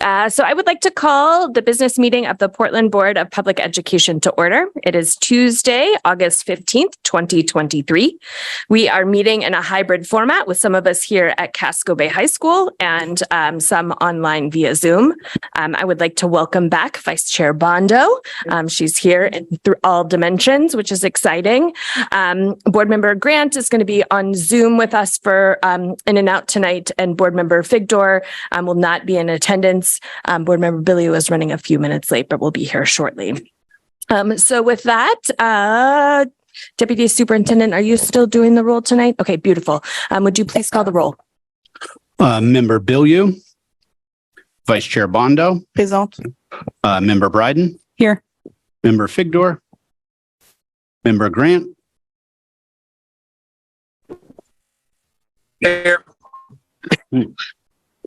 So I would like to call the business meeting of the Portland Board of Public Education to order. It is Tuesday, August 15th, 2023. We are meeting in a hybrid format with some of us here at Casco Bay High School and some online via Zoom. I would like to welcome back Vice Chair Bondo. She's here in all dimensions, which is exciting. Board Member Grant is going to be on Zoom with us for in and out tonight, and Board Member Figdor will not be in attendance. Board Member Billy was running a few minutes late, but will be here shortly. So with that, Deputy Superintendent, are you still doing the roll tonight? Okay, beautiful. Would you please call the roll? Member Bilyeu. Vice Chair Bondo. Présent. Member Bryden. Here. Member Figdor. Member Grant. Here.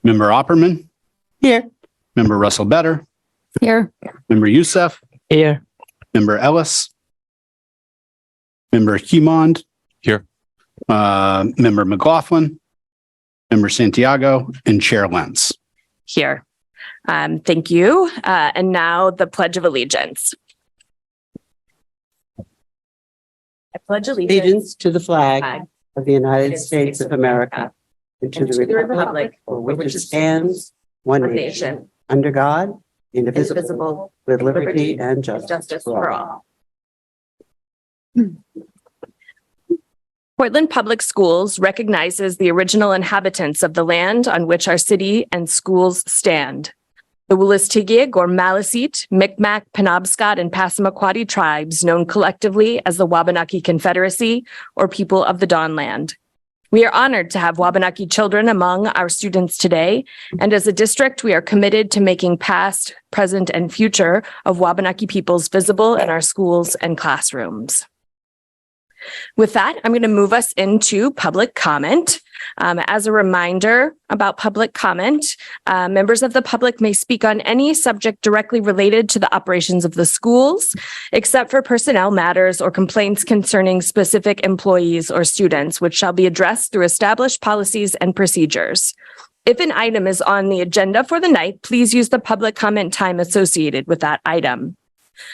Member Opperman. Here. Member Russell Better. Here. Member Youssef. Here. Member Ellis. Member Hemond. Here. Member McLaughlin. Member Santiago, and Chair Lentz. Here. Thank you. And now the Pledge of Allegiance. I pledge Allegiance to the flag flag of the United States of America and to the republic for which it stands, one nation, under God, indivisible, with liberty and justice for all. Portland Public Schools recognizes the original inhabitants of the land on which our city and schools stand. The Wolastoqiyik or Maliseet, Micmac, Penobscot, and Passamaquoddy tribes known collectively as the Wabanaki Confederacy or People of the Dawnland. We are honored to have Wabanaki children among our students today, and as a district, we are committed to making past, present, and future of Wabanaki peoples visible in our schools and classrooms. With that, I'm going to move us into public comment. As a reminder about public comment, members of the public may speak on any subject directly related to the operations of the schools, except for personnel matters or complaints concerning specific employees or students, which shall be addressed through established policies and procedures. If an item is on the agenda for the night, please use the public comment time associated with that item.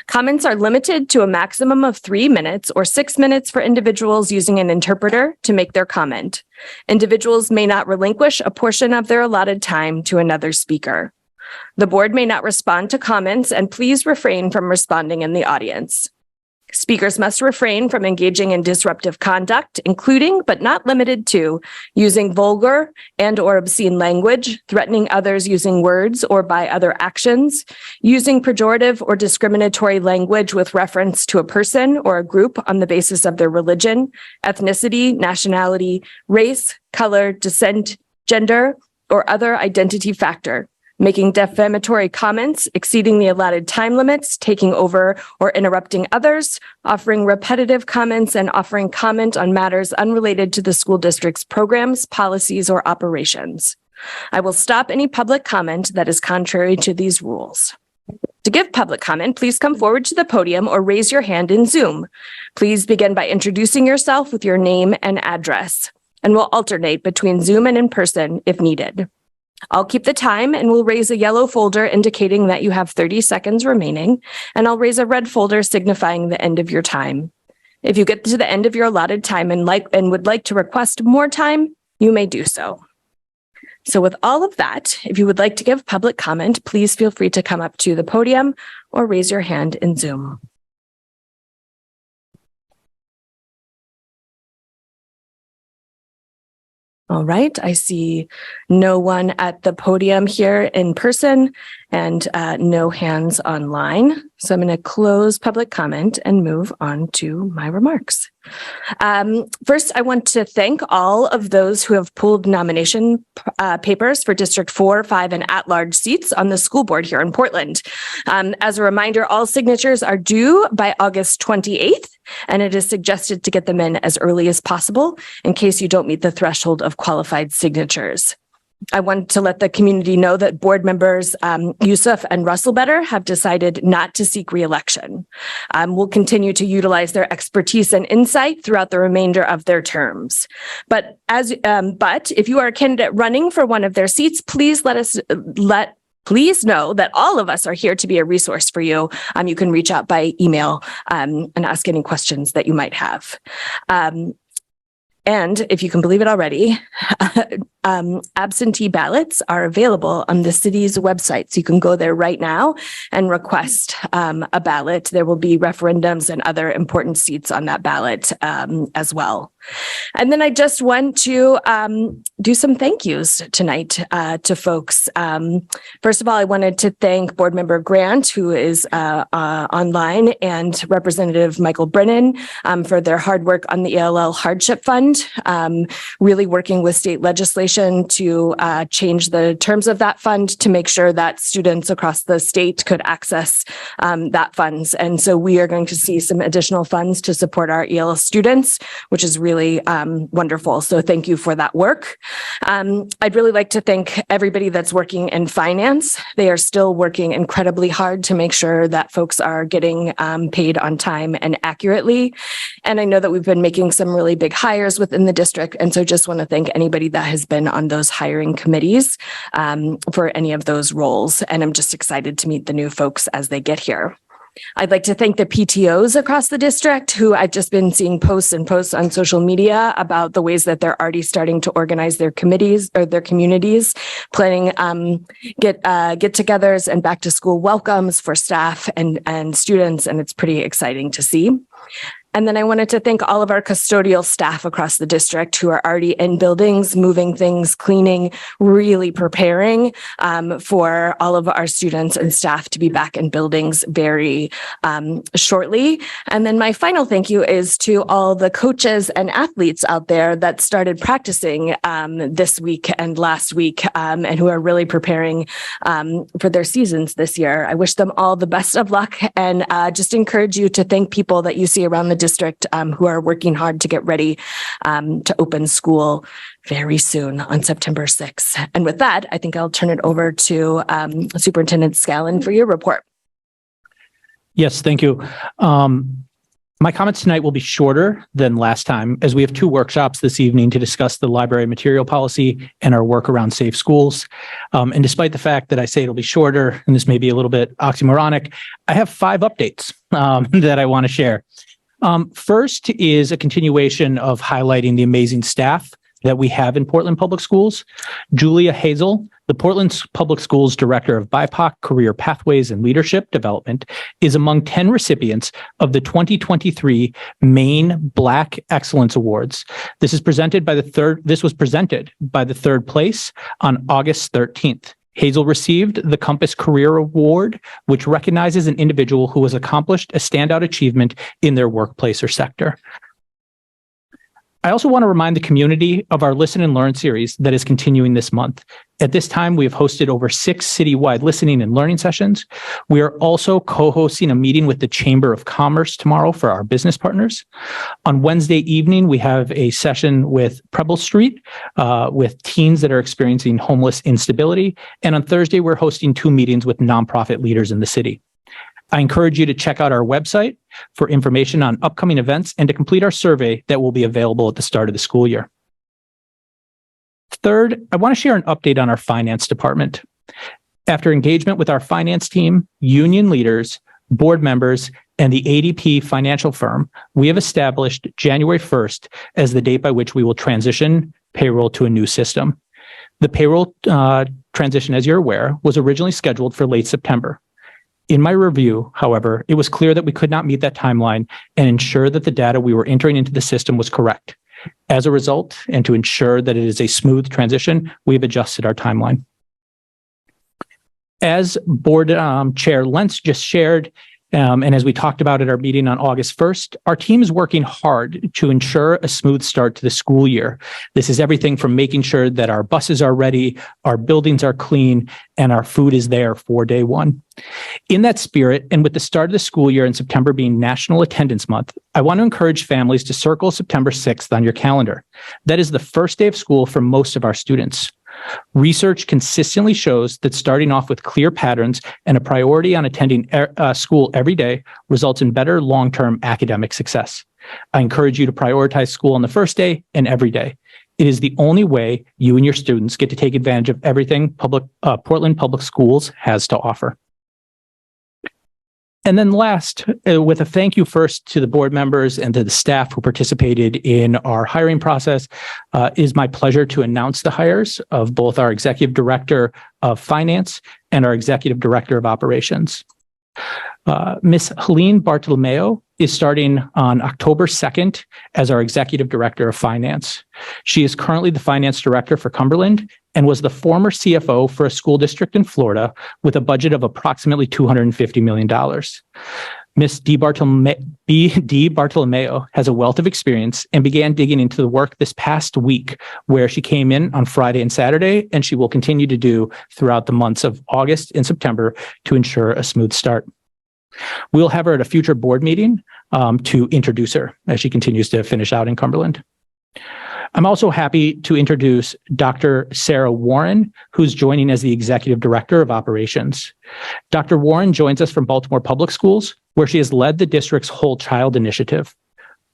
Comments are limited to a maximum of 3 minutes or 6 minutes for individuals using an interpreter to make their comment. Individuals may not relinquish a portion of their allotted time to another speaker. The board may not respond to comments, and please refrain from responding in the audience. Speakers must refrain from engaging in disruptive conduct, including but not limited to using vulgar and or obscene language, threatening others using words or by other actions, using pejorative or discriminatory language with reference to a person or a group on the basis of their religion, ethnicity, nationality, race, color, descent, gender, or other identity factor, making defamatory comments, exceeding the allotted time limits, taking over or interrupting others, offering repetitive comments, and offering comment on matters unrelated to the school district's programs, policies, or operations. I will stop any public comment that is contrary to these rules. To give public comment, please come forward to the podium or raise your hand in Zoom. Please begin by introducing yourself with your name and address, and we'll alternate between Zoom and in person if needed. I'll keep the time and we'll raise a yellow folder indicating that you have 30 seconds remaining, and I'll raise a red folder signifying the end of your time. If you get to the end of your allotted time and would like to request more time, you may do so. So with all of that, if you would like to give public comment, please feel free to come up to the podium or raise your hand in Zoom. All right, I see no one at the podium here in person and no hands online. So I'm going to close public comment and move on to my remarks. First, I want to thank all of those who have pulled nomination papers for District 4, 5, and at-large seats on the school board here in Portland. As a reminder, all signatures are due by August 28th, and it is suggested to get them in as early as possible in case you don't meet the threshold of qualified signatures. I want to let the community know that board members Youssef and Russell Better have decided not to seek re-election. We'll continue to utilize their expertise and insight throughout the remainder of their terms. But if you are a candidate running for one of their seats, please let Please know that all of us are here to be a resource for you. You can reach out by email and ask any questions that you might have. And if you can believe it already, absentee ballots are available on the city's website. So you can go there right now and request a ballot. There will be referendums and other important seats on that ballot as well. And then I just want to do some thank yous tonight to folks. First of all, I wanted to thank Board Member Grant, who is online, and Representative Michael Brennan for their hard work on the ELL Hardship Fund, really working with state legislation to change the terms of that fund to make sure that students across the state could access that funds. And so we are going to see some additional funds to support our ELL students, which is really wonderful. So thank you for that work. I'd really like to thank everybody that's working in finance. They are still working incredibly hard to make sure that folks are getting paid on time and accurately. And I know that we've been making some really big hires within the district. And so just want to thank anybody that has been on those hiring committees for any of those roles. And I'm just excited to meet the new folks as they get here. I'd like to thank the PTOs across the district, who I've just been seeing posts and posts on social media about the ways that they're already starting to organize their committees or their communities, planning get-togethers and back to school welcomes for staff and students. And it's pretty exciting to see. And then I wanted to thank all of our custodial staff across the district who are already in buildings, moving things, cleaning, really preparing for all of our students and staff to be back in buildings very shortly. And then my final thank you is to all the coaches and athletes out there that started practicing this week and last week and who are really preparing for their seasons this year. I wish them all the best of luck and just encourage you to thank people that you see around the district who are working hard to get ready to open school very soon on September 6th. And with that, I think I'll turn it over to Superintendent Scallon for your report. Yes, thank you. My comments tonight will be shorter than last time, as we have two workshops this evening to discuss the library material policy and our work around safe schools. And despite the fact that I say it'll be shorter, and this may be a little bit oxymoronic, I have 5 updates that I want to share. First is a continuation of highlighting the amazing staff that we have in Portland Public Schools. Julia Hazel, the Portland Public Schools Director of BIPOC Career Pathways and Leadership Development, is among 10 recipients of the 2023 Maine Black Excellence Awards. This was presented by the third place on August 13th. Hazel received the Compass Career Award, which recognizes an individual who has accomplished a standout achievement in their workplace or sector. I also want to remind the community of our Listen and Learn series that is continuing this month. At this time, we have hosted over 6 citywide listening and learning sessions. We are also co-hosting a meeting with the Chamber of Commerce tomorrow for our business partners. On Wednesday evening, we have a session with Preble Street with teens that are experiencing homeless instability. And on Thursday, we're hosting 2 meetings with nonprofit leaders in the city. I encourage you to check out our website for information on upcoming events and to complete our survey that will be available at the start of the school year. Third, I want to share an update on our finance department. After engagement with our finance team, union leaders, board members, and the ADP financial firm, we have established January 1st as the date by which we will transition payroll to a new system. The payroll transition, as you're aware, was originally scheduled for late September. In my review, however, it was clear that we could not meet that timeline and ensure that the data we were entering into the system was correct. As a result, and to ensure that it is a smooth transition, we have adjusted our timeline. As Board Chair Lentz just shared, and as we talked about at our meeting on August 1st, our team is working hard to ensure a smooth start to the school year. This is everything from making sure that our buses are ready, our buildings are clean, and our food is there for day one. In that spirit, and with the start of the school year in September being National Attendance Month, I want to encourage families to circle September 6th on your calendar. That is the first day of school for most of our students. Research consistently shows that starting off with clear patterns and a priority on attending school every day results in better long-term academic success. I encourage you to prioritize school on the first day and every day. It is the only way you and your students get to take advantage of everything Portland Public Schools has to offer. And then last, with a thank you first to the board members and to the staff who participated in our hiring process, it is my pleasure to announce the hires of both our Executive Director of Finance and our Executive Director of Operations. Ms. Helene Bartolomeo is starting on October 2nd as our Executive Director of Finance. She is currently the Finance Director for Cumberland and was the former CFO for a school district in Florida with a budget of approximately $250 million. Ms. D. Bartolomeo has a wealth of experience and began digging into the work this past week, where she came in on Friday and Saturday, and she will continue to do throughout the months of August and September to ensure a smooth start. We'll have her at a future board meeting to introduce her as she continues to finish out in Cumberland. I'm also happy to introduce Dr. Sarah Warren, who's joining as the Executive Director of Operations. Dr. Warren joins us from Baltimore Public Schools, where she has led the district's Whole Child Initiative.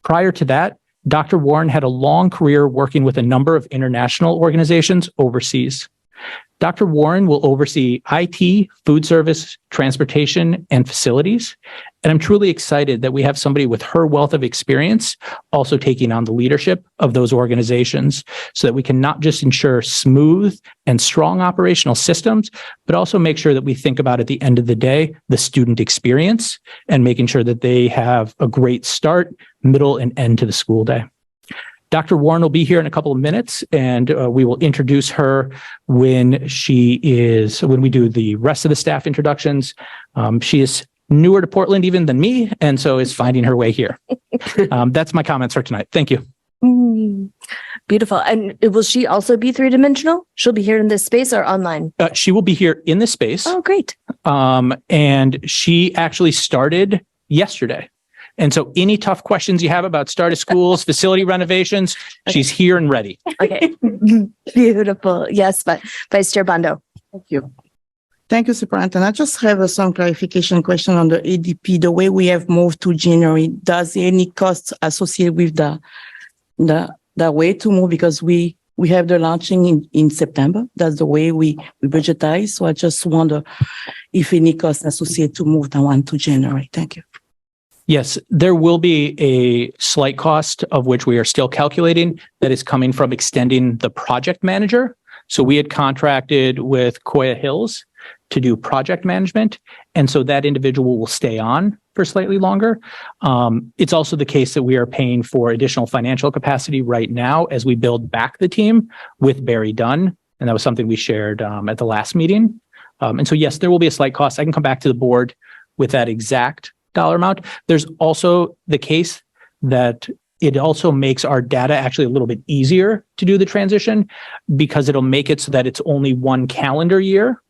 Prior to that, Dr. Warren had a long career working with a number of international organizations overseas. Dr. Warren will oversee IT, food service, transportation, and facilities. And I'm truly excited that we have somebody with her wealth of experience also taking on the leadership of those organizations so that we can not just ensure smooth and strong operational systems, but also make sure that we think about, at the end of the day, the student experience and making sure that they have a great start, middle, and end to the school day. Dr. Warren will be here in a couple of minutes, and we will introduce her when we do the rest of the staff introductions. She is newer to Portland even than me, and so is finding her way here. That's my comments for tonight. Thank you. Beautiful. And will she also be three-dimensional? She'll be here in this space or online? She will be here in this space. Oh, great. And she actually started yesterday. And so any tough questions you have about start of schools, facility renovations, she's here and ready. Okay. Beautiful. Yes, but Vice Chair Bando. Thank you. Thank you, Superintendent. I just have some clarification question on the ADP. The way we have moved to January, does any costs associated with the way to move? Because we have the launching in September. That's the way we budgetize. So I just wonder if any costs associated to move that one to January. Thank you. Yes, there will be a slight cost, of which we are still calculating, that is coming from extending the project manager. So we had contracted with Coya Hills to do project management. And so that individual will stay on for slightly longer. It's also the case that we are paying for additional financial capacity right now as we build back the team with Barry Dunn. And that was something we shared at the last meeting. And so, yes, there will be a slight cost. I can come back to the board with that exact dollar amount. There's also the case that it also makes our data actually a little bit easier to do the transition, because it'll make it so that it's only one calendar year.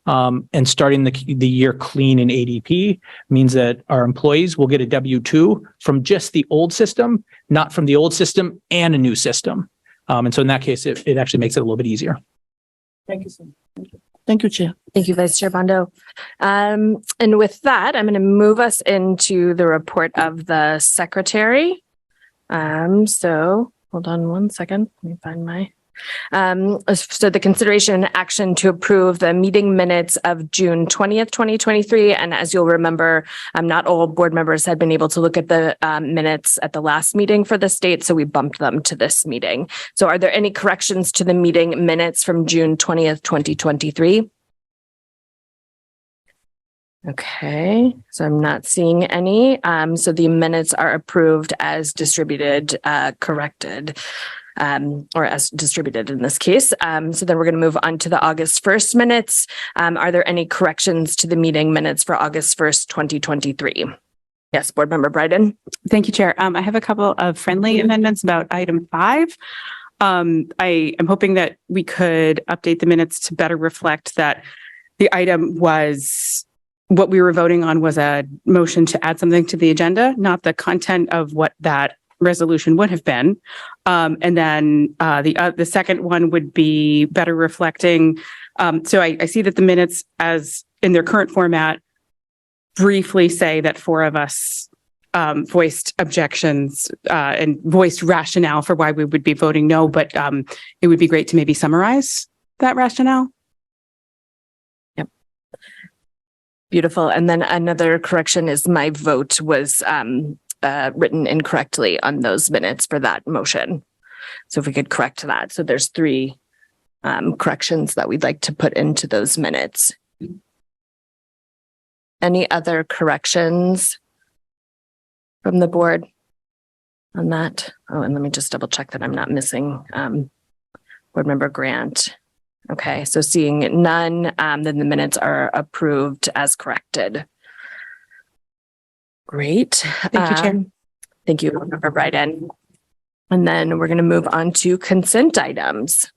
And starting the year clean in ADP means that our employees will get a W-2 from just the old system, not from the old system and a new system. And so in that case, it actually makes it a little bit easier. Thank you, sir. Thank you, Chair. Thank you, Vice Chair Bando. And with that, I'm going to move us into the report of the secretary. So hold on one second. Let me find my. So the consideration and action to approve the meeting minutes of June 20th, 2023. And as you'll remember, not all board members had been able to look at the minutes at the last meeting for this date, so we bumped them to this meeting. So are there any corrections to the meeting minutes from June 20th, 2023? Okay, so I'm not seeing any. So the minutes are approved as distributed, corrected. Or as distributed in this case. So then we're going to move on to the August 1st minutes. Are there any corrections to the meeting minutes for August 1st, 2023? Yes, Board Member Bryden. Thank you, Chair. I have a couple of friendly amendments about item 5. I am hoping that we could update the minutes to better reflect that the item was, what we were voting on was a motion to add something to the agenda, not the content of what that resolution would have been. And then the second one would be better reflecting. So I see that the minutes, as in their current format, briefly say that 4 of us voiced objections and voiced rationale for why we would be voting no, but it would be great to maybe summarize that rationale. Beautiful. And then another correction is my vote was written incorrectly on those minutes for that motion. So if we could correct that. So there's 3 corrections that we'd like to put into those minutes. Any other corrections from the board on that? Oh, and let me just double check that I'm not missing Board Member Grant. Okay, so seeing none, then the minutes are approved as corrected. Great. Thank you, Chair. Thank you, Board Member Bryden. And then we're going to move on to consent items.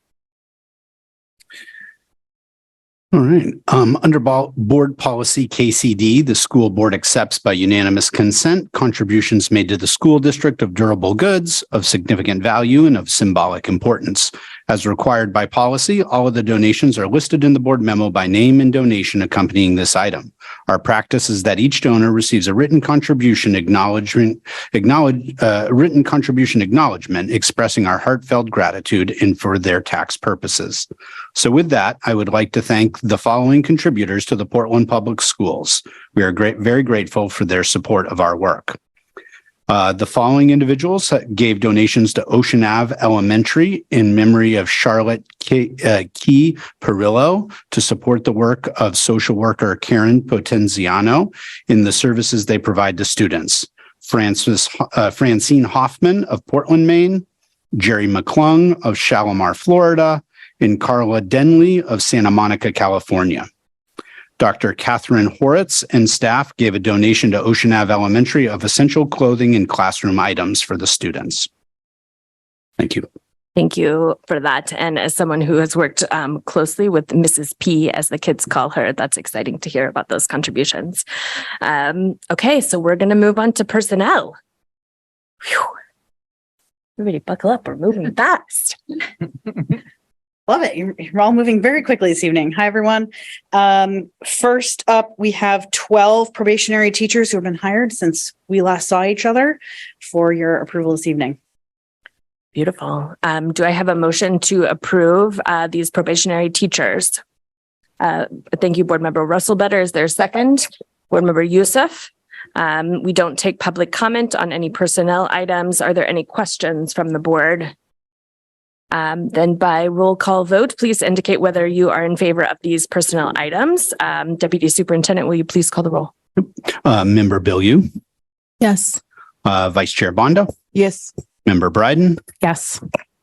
All right. Under board policy KCD, the school board accepts by unanimous consent contributions made to the school district of durable goods of significant value and of symbolic importance. As required by policy, all of the donations are listed in the board memo by name and donation accompanying this item. Our practice is that each donor receives a written contribution acknowledgement expressing our heartfelt gratitude and for their tax purposes. So with that, I would like to thank the following contributors to the Portland Public Schools. We are very grateful for their support of our work. The following individuals gave donations to Ocean Ave Elementary in memory of Charlotte Key Perillo to support the work of social worker Karen Potenziano in the services they provide to students. Francine Hoffman of Portland, Maine, Jerry McClung of Shalimar, Florida, and Carla Denley of Santa Monica, California. Dr. Catherine Horitz and staff gave a donation to Ocean Ave Elementary of essential clothing and classroom items for the students. Thank you. Thank you for that. And as someone who has worked closely with Mrs. P, as the kids call her, that's exciting to hear about those contributions. Okay, so we're going to move on to personnel. Whew. Everybody buckle up. We're moving fast. Love it. You're all moving very quickly this evening. Hi, everyone. First up, we have 12 probationary teachers who have been hired since we last saw each other for your approval this evening. Beautiful. Do I have a motion to approve these probationary teachers? Thank you, Board Member Russell Better. Is there a second? Board Member Youssef? We don't take public comment on any personnel items. Are there any questions from the board? Then by roll call vote, please indicate whether you are in favor of these personnel items. Deputy Superintendent, will you please call the roll? Member Bilyeu? Yes. Vice Chair Bondo? Yes. Member Bryden? Yes.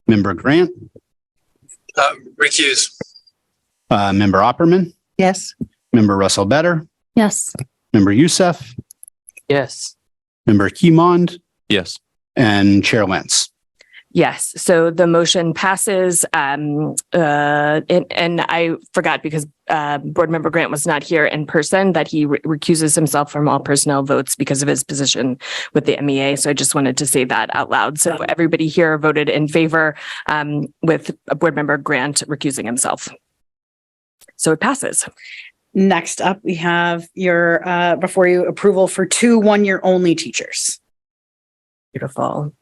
Member Grant? Recuse. Member Opperman? Yes. Member Russell Better? Yes. Member Youssef? Yes. Member Keymond? Yes. And Chair Lentz? Yes, so the motion passes. And I forgot because Board Member Grant was not here in person that he recuses himself from all personnel votes because of his position with the MEA. So I just wanted to say that out loud. So everybody here voted in favor with Board Member Grant recusing himself. So it passes. Next up, we have your before you approval for 2 one-year only teachers. Beautiful.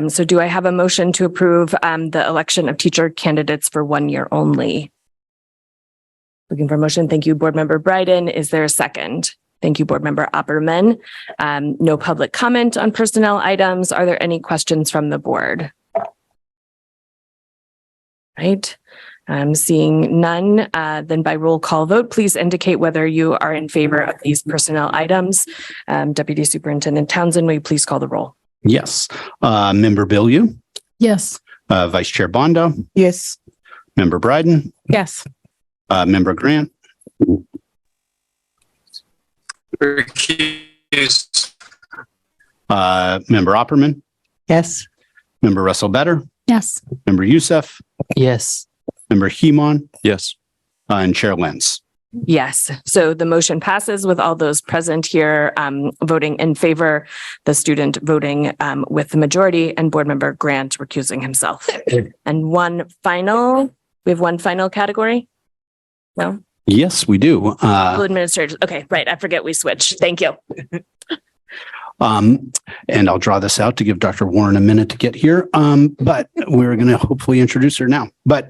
So do I have a motion to approve the election of teacher candidates for 1 year only? Looking for a motion. Thank you, Board Member Bryden. Is there a second? Thank you, Board Member Opperman. No public comment on personnel items. Are there any questions from the board? Right. I'm seeing none. Then by roll call vote, please indicate whether you are in favor of these personnel items. Deputy Superintendent Townsend, will you please call the roll? Yes. Member Bilyeu? Yes. Vice Chair Bondo? Yes. Member Bryden? Yes. Member Grant? Recuse. Member Opperman? Yes. Member Russell Better? Yes. Member Youssef? Yes. Member Keymond? Yes. And Chair Lentz? Yes. So the motion passes with all those present here voting in favor, the student voting with the majority, and Board Member Grant recusing himself. And we have one final category? No? Yes, we do. School administrators. Okay, right. I forget we switched. Thank you. And I'll draw this out to give Dr. Warren a minute to get here. But we're going to hopefully introduce her now. But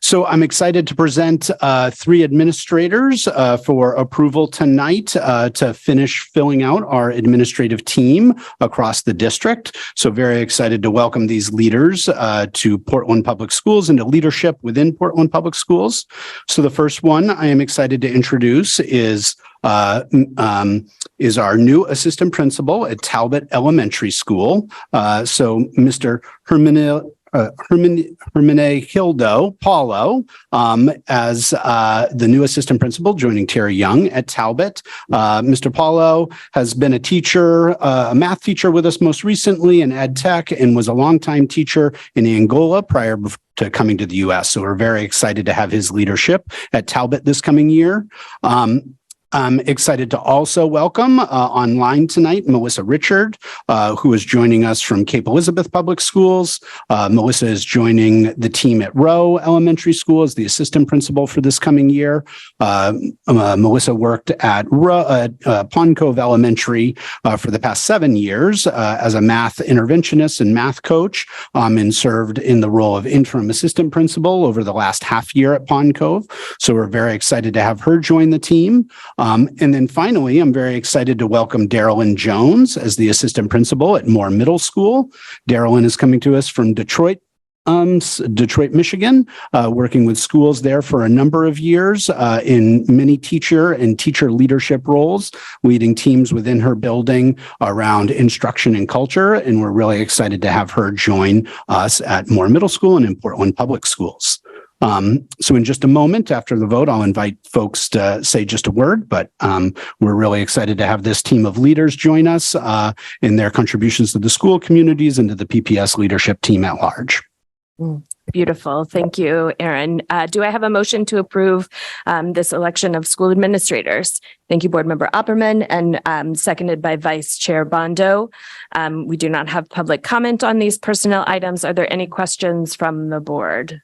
so I'm excited to present 3 administrators for approval tonight to finish filling out our administrative team across the district. So very excited to welcome these leaders to Portland Public Schools and to leadership within Portland Public Schools. So the first one I am excited to introduce is our new assistant principal at Talbot Elementary School. So Mr. Hermine Hildo Paulo as the new assistant principal, joining Terry Young at Talbot. Mr. Paulo has been a teacher, a math teacher with us most recently in ed tech, and was a longtime teacher in Angola prior to coming to the U.S. So we're very excited to have his leadership at Talbot this coming year. I'm excited to also welcome online tonight Melissa Richard, who is joining us from Cape Elizabeth Public Schools. Melissa is joining the team at Rowe Elementary School as the assistant principal for this coming year. Melissa worked at Pond Cove Elementary for the past 7 years as a math interventionist and math coach, and served in the role of interim assistant principal over the last half year at Pond Cove. So we're very excited to have her join the team. And then finally, I'm very excited to welcome Darylyn Jones as the assistant principal at Moore Middle School. Darylyn is coming to us from Detroit, Michigan, working with schools there for a number of years in many teacher and teacher leadership roles, leading teams within her building around instruction and culture. And we're really excited to have her join us at Moore Middle School and in Portland Public Schools. So in just a moment after the vote, I'll invite folks to say just a word, but we're really excited to have this team of leaders join us in their contributions to the school communities and to the PPS leadership team at large. Beautiful. Thank you, Erin. Do I have a motion to approve this election of school administrators? Thank you, Board Member Opperman, and seconded by Vice Chair Bondo. We do not have public comment on these personnel items. Are there any questions from the board?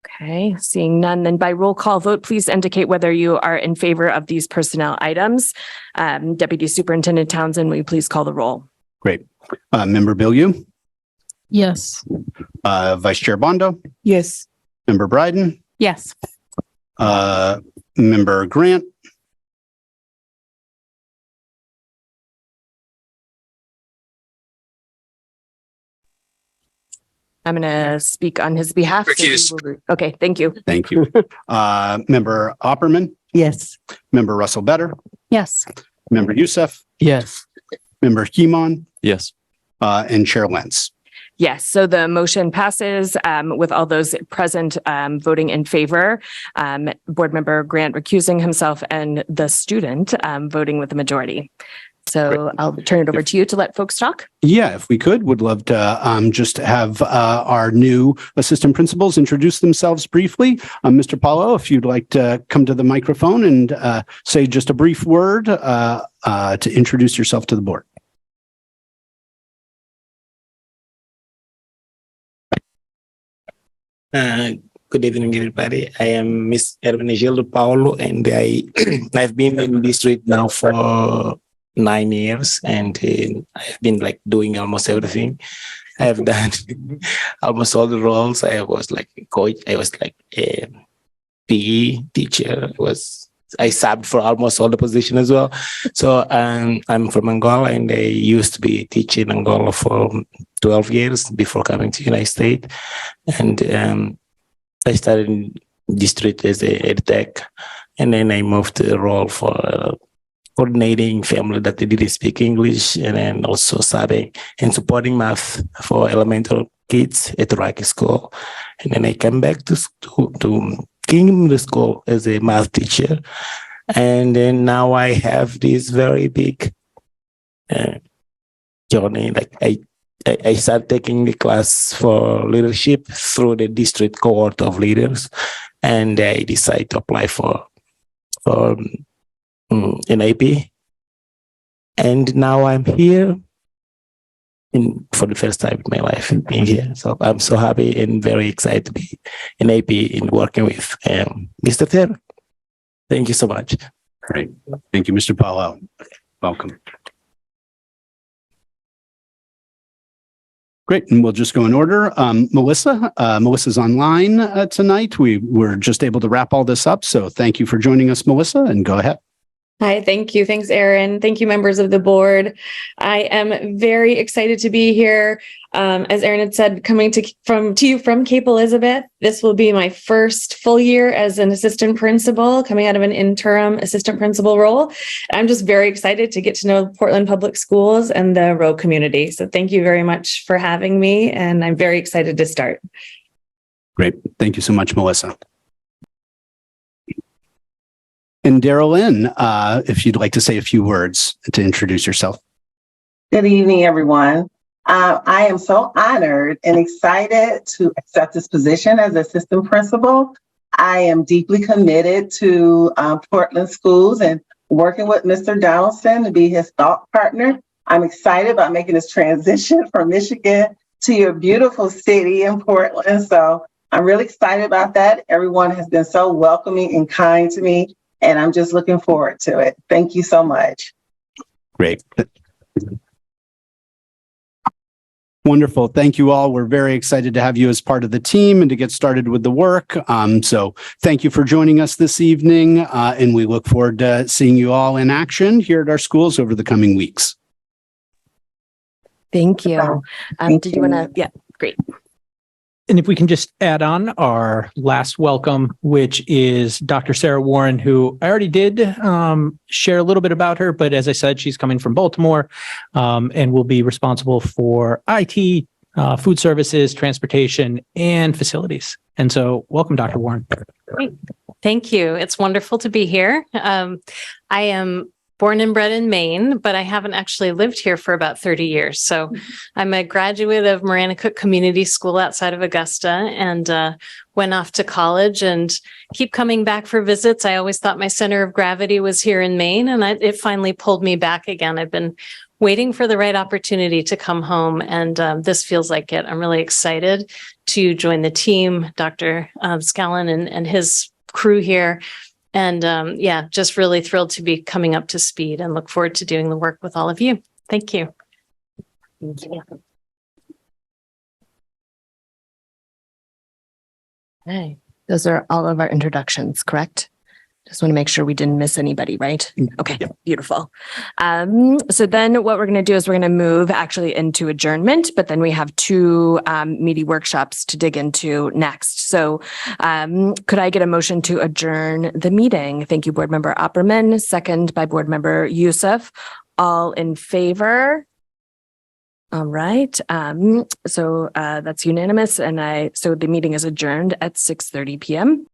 Okay, seeing none, then by roll call vote, please indicate whether you are in favor of these personnel items. Deputy Superintendent Townsend, will you please call the roll? Great. Member Bilyeu? Yes. Vice Chair Bondo? Yes. Member Bryden? Yes. Member Grant? I'm going to speak on his behalf. Okay, thank you. Thank you. Member Opperman? Yes. Member Russell Better? Yes. Member Youssef? Yes. Member Hemon? Yes. And Chair Lentz? Yes, so the motion passes with all those present voting in favor. Board Member Grant recusing himself and the student voting with the majority. So Great. I'll turn it over to you to let folks talk. Yeah, if we could, would love to just have our new assistant principals introduce themselves briefly. Mr. Paulo, if you'd like to come to the microphone and say just a brief word to introduce yourself to the board. Good evening, everybody. I am Miss Hermenegildo Paulo, and I've been in this district now for 9 years, and I've been like doing almost everything. I have done almost all the roles. I was like a coach. I was like a PE teacher. I subbed for almost all the positions as well. So I'm from Angola, and I used to be teaching in Angola for 12 years before coming to the United States. And I started in district as a ed tech, and then I moved to the role for coordinating family that they didn't speak English, and then also subbing and supporting math for elementary kids at the Rocky School. And then I came back to Kingdom School as a math teacher. And then now I have this very big journey. Like I started taking the class for leadership through the district cohort of leaders, and I decided to apply for an AP. And now I'm here for the first time in my life being here. So I'm so happy and very excited to be an AP and working with Mr. Terry. Thank you so much. Great. Thank you, Mr. Paulo. Welcome. Great. And we'll just go in order. Melissa's online tonight. We were just able to wrap all this up. So thank you for joining us, Melissa, and go ahead. Hi, thank you. Thanks, Erin. Thank you, members of the board. I am very excited to be here. As Erin had said, coming to you from Cape Elizabeth. This will be my first full year as an assistant principal, coming out of an interim assistant principal role. I'm just very excited to get to know Portland Public Schools and the Roe community. So thank you very much for having me, and I'm very excited to start. Great. Thank you so much, Melissa. And Daryl Lynn, if you'd like to say a few words to introduce yourself. Good evening, everyone. I am so honored and excited to accept this position as assistant principal. I am deeply committed to Portland schools and working with Mr. Donaldson to be his thought partner. I'm excited about making this transition from Michigan to your beautiful city in Portland. So I'm really excited about that. Everyone has been so welcoming and kind to me, and I'm just looking forward to it. Thank you so much. Great. Wonderful. Thank you all. We're very excited to have you as part of the team and to get started with the work. So thank you for joining us this evening. And we look forward to seeing you all in action here at our schools over the coming weeks. Thank you. Did you want to? Yeah, great. And if we can just add on our last welcome, which is Dr. Sarah Warren, who I already did share a little bit about her, but as I said, she's coming from Baltimore and will be responsible for IT, food services, transportation, and facilities. And so welcome, Dr. Warren. Great. Thank you. It's wonderful to be here. I am born and bred in Maine, but I haven't actually lived here for about 30 years. So I'm a graduate of Maranacook Community School outside of Augusta and went off to college and keep coming back for visits. I always thought my center of gravity was here in Maine, and it finally pulled me back again. I've been waiting for the right opportunity to come home, and this feels like it. I'm really excited to join the team, Dr. Scallon and his crew here. And yeah, just really thrilled to be coming up to speed and look forward to doing the work with all of you. Thank you. Thank you. Okay, those are all of our introductions, correct? Just want to make sure we didn't miss anybody, right? Okay, yep. Beautiful. So then what we're going to do is we're going to move actually into adjournment, but then we have two meaty workshops to dig into next. So could I get a motion to adjourn the meeting? Thank you, Board Member Opperman, second by Board Member Youssef. All in favor? All right. So that's unanimous. And so the meeting is adjourned at 6:30 p.m.